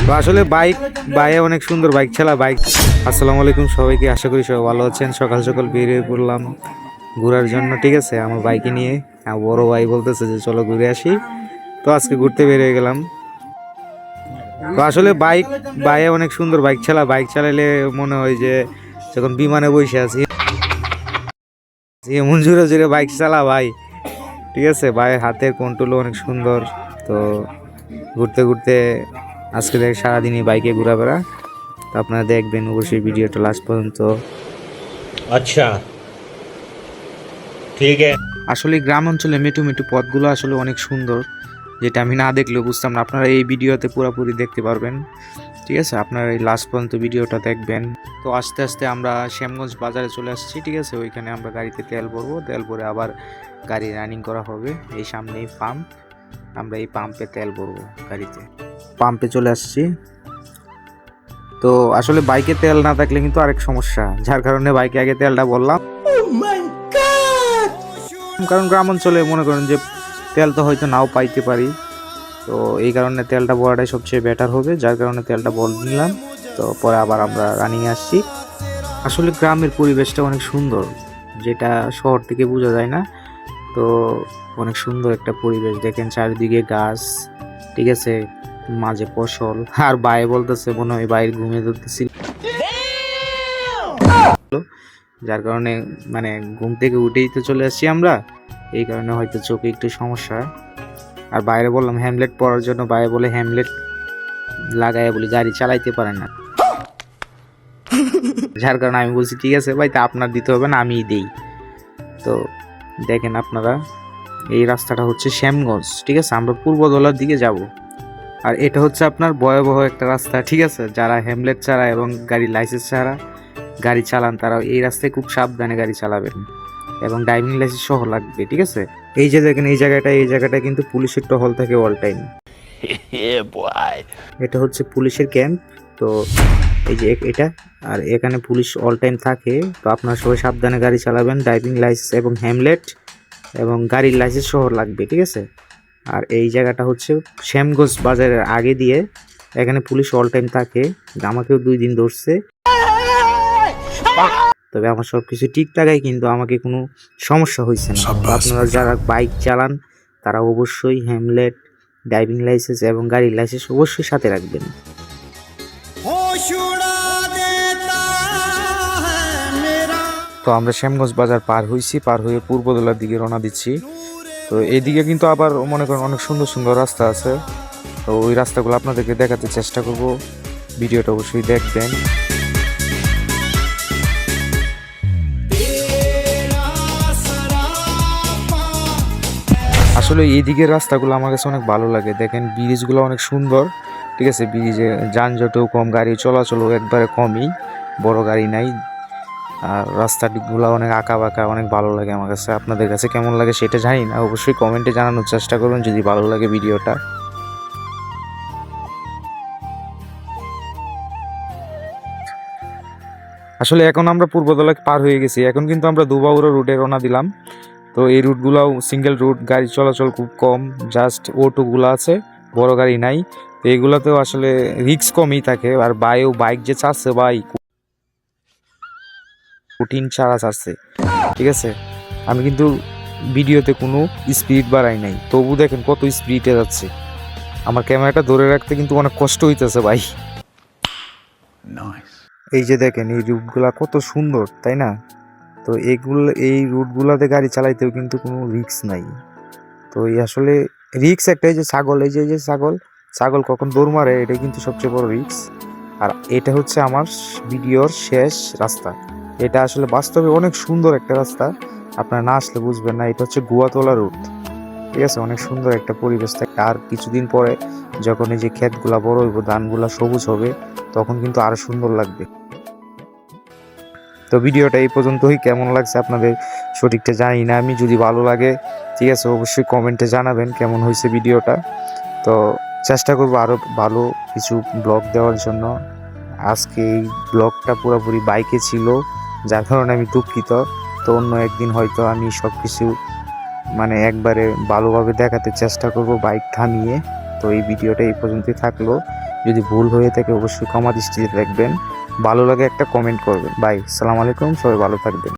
তো আসলে বাইকে অনেক সুন্দর বাইক চালা বাইক। আসসালামু আলাইকুম সবাইকে, আশা করি সবাই ভালো আছেন। সকাল সকাল বেরিয়ে পড়লাম ঘোরার জন্য, ঠিক আছে, আমার বাইকে নিয়ে। বড় ভাই বলতেছে যে চলো ঘুরে আসি, তো আজকে ঘুরতে বেরিয়ে গেলাম। তো আসলে বাইকে অনেক সুন্দর বাইক চালা বাইক চালাইলে মনে হয় যে যখন বিমানে বসে আছি এমন জোরে জোরে বাইক চালা ভাই, ঠিক আছে। ভাইয়ের হাতের কন্ট্রোলও অনেক সুন্দর। তো ঘুরতে ঘুরতে আজকে দেখ সারাদিনই বাইকে ঘোরাফেরা। তো আপনারা দেখবেন অবশ্যই ভিডিওটা লাস্ট পর্যন্ত। আচ্ছা ঠিক আছে। আসলে গ্রাম অঞ্চলে মেটু মেটু পথগুলো আসলে অনেক সুন্দর, যেটা আমি না দেখলেও বুঝতাম না। আপনারা এই ভিডিওতে পুরোপুরি দেখতে পারবেন, ঠিক আছে। আপনারা এই লাস্ট পর্যন্ত ভিডিওটা দেখবেন। তো আস্তে আস্তে আমরা শ্যামগঞ্জ বাজারে চলে আসছি, ঠিক আছে। ওইখানে আমরা গাড়িতে তেল ভরবো, তেল ভরে আবার গাড়ি রানিং করা হবে। এই সামনেই পাম্প, আমরা এই পাম্পে তেল ভরবো গাড়িতে। পাম্পে চলে আসছি। তো আসলে বাইকে তেল না থাকলে কিন্তু আরেক সমস্যা, যার কারণে বাইকে আগে তেলটা ভরলাম। কারণ গ্রাম অঞ্চলে মনে করেন যে তেল তো হয়তো নাও পাইতে পারি, তো এই কারণে তেলটা ভরাটাই সবচেয়ে বেটার হবে, যার কারণে তেলটা ভরে নিলাম। তো পরে আবার আমরা রানিংয়ে আসছি। আসলে গ্রামের পরিবেশটা অনেক সুন্দর, যেটা শহর থেকে বোঝা যায় না। তো অনেক সুন্দর একটা পরিবেশ, দেখেন চারিদিকে গাছ, ঠিক আছে, মাঝে ফসল। আর বাইরে বলতেছে মনে হয় বাইরে ঘুমিয়ে ধরতেছিল, যার কারণে মানে ঘুম থেকে উঠেই তো চলে আসছি আমরা, এই কারণে হয়তো চোখে একটু সমস্যা। আর বাইরে বললাম হ্যামলেট পরার জন্য, বাইরে বলে হ্যামলেট লাগাই বলি গাড়ি চালাইতে পারে না, যার কারণে আমি বলছি ঠিক আছে ভাই, তা আপনার দিতে হবে না, আমিই দেই। তো দেখেন আপনারা, এই রাস্তাটা হচ্ছে শ্যামগঞ্জ, ঠিক আছে। আমরা পূর্বদলার দিকে যাব। আর এটা হচ্ছে আপনার ভয়াবহ একটা রাস্তা, ঠিক আছে। যারা হ্যামলেট ছাড়া এবং গাড়ি লাইসেন্স ছাড়া গাড়ি চালান তারা এই রাস্তায় খুব সাবধানে গাড়ি চালাবেন, এবং ড্রাইভিং লাইসেন্স সহ লাগবে, ঠিক আছে। এই যে দেখেন এই জায়গাটা কিন্তু পুলিশের টহল থাকে অল টাইম। এটা হচ্ছে পুলিশের ক্যাম্প। তো এই যে এটা, আর এখানে পুলিশ অল টাইম থাকে। তো আপনারা সবাই সাবধানে গাড়ি চালাবেন, ড্রাইভিং লাইসেন্স এবং হ্যামলেট এবং গাড়ির লাইসেন্স সহ লাগবে, ঠিক আছে। আর এই জায়গাটা হচ্ছে শ্যামগঞ্জ বাজারের আগে দিয়ে, এখানে পুলিশ অল টাইম থাকে। আমাকেও 2 দিন ধরছে, তবে আমার সব কিছু ঠিক থাকায় কিন্তু আমাকে কোনো সমস্যা হয়েছে না। আপনারা যারা বাইক চালান তারা অবশ্যই হ্যামলেট, ড্রাইভিং লাইসেন্স এবং গাড়ির লাইসেন্স অবশ্যই সাথে রাখবেন। তো আমরা শ্যামগঞ্জ বাজার পার হয়েছি, পার হয়ে পূর্বদলার দিকে রওনা দিচ্ছি। তো এইদিকে কিন্তু আবার মনে করেন অনেক সুন্দর সুন্দর রাস্তা আছে। তো ওই রাস্তাগুলো আপনাদেরকে দেখাতে চেষ্টা করব, ভিডিওটা অবশ্যই দেখবেন। আসলে এই দিকের রাস্তাগুলো আমার কাছে অনেক ভালো লাগে। দেখেন ব্রিজগুলো অনেক সুন্দর, ঠিক আছে। ব্রিজে যানজটও কম, গাড়ি চলাচলও একবারে কমই, বড় গাড়ি নাই। আর রাস্তাগুলো অনেক আঁকা বাঁকা, অনেক ভালো লাগে আমার কাছে। আপনাদের কাছে কেমন লাগে সেটা জানি না, অবশ্যই কমেন্টে জানানোর চেষ্টা করুন যদি ভালো লাগে ভিডিওটা। আসলে এখন আমরা পূর্বদলা পার হয়ে গেছি, এখন কিন্তু আমরা দুবাউড়া রুটে রওনা দিলাম। তো এই রুটগুলোও সিঙ্গেল রুট, গাড়ি চলাচল খুব কম, জাস্ট অটোগুলো আছে, বড় গাড়ি নাই। তো এগুলোতেও আসলে রিস্ক কমই থাকে। আর বাইক যে চাচ্ছে ভাই, কঠিন ছাড়া চাচ্ছে, ঠিক আছে। আমি কিন্তু ভিডিওতে কোনো স্পিড বাড়াই নাই, তবু দেখেন কত স্পিডে যাচ্ছে। আমার ক্যামেরাটা ধরে রাখতে কিন্তু অনেক কষ্ট হইতেছে ভাই। এই যে দেখেন এই রুটগুলা কত সুন্দর, তাই না? তো এই রুটগুলাতে গাড়ি চালাইতেও কিন্তু কোনো রিস্ক নাই। তো এই আসলে রিস্ক একটাই, যে ছাগল, এই যে ছাগল কখন দৌড় মারে, এটাই কিন্তু সবচেয়ে বড় রিস্ক। আর এটা হচ্ছে আমার ভিডিওর শেষ রাস্তা। এটা আসলে বাস্তবে অনেক সুন্দর একটা রাস্তা, আপনারা না আসলে বুঝবেন না। এটা হচ্ছে গুয়াতলা রুট, ঠিক আছে। অনেক সুন্দর একটা পরিবেশ থাকে। আর কিছুদিন পরে যখন এই যে ক্ষেতগুলা বড় হইব, ধানগুলা সবুজ হবে, তখন কিন্তু আরো সুন্দর লাগবে। তো ভিডিওটা এই পর্যন্তই, কেমন লাগছে আপনাদের সঠিকটা জানি না আমি। যদি ভালো লাগে, ঠিক আছে, অবশ্যই কমেন্টে জানাবেন কেমন হয়েছে ভিডিওটা। তো চেষ্টা করবো আরও ভালো কিছু ব্লগ দেওয়ার জন্য। আজকে এই ব্লগটা পুরোপুরি বাইকে ছিল, যার কারণে আমি দুঃখিত। তো অন্য একদিন হয়তো আমি সব কিছু মানে একবারে ভালোভাবে দেখাতে চেষ্টা করব বাইক থামিয়ে। তো এই ভিডিওটা এই পর্যন্তই থাকলো। যদি ভুল হয়ে থাকে অবশ্যই ক্ষমা দৃষ্টিতে দেখবেন। ভালো লাগে একটা কমেন্ট করবেন। বাই, সালাম আলাইকুম, সবাই ভালো থাকবেন।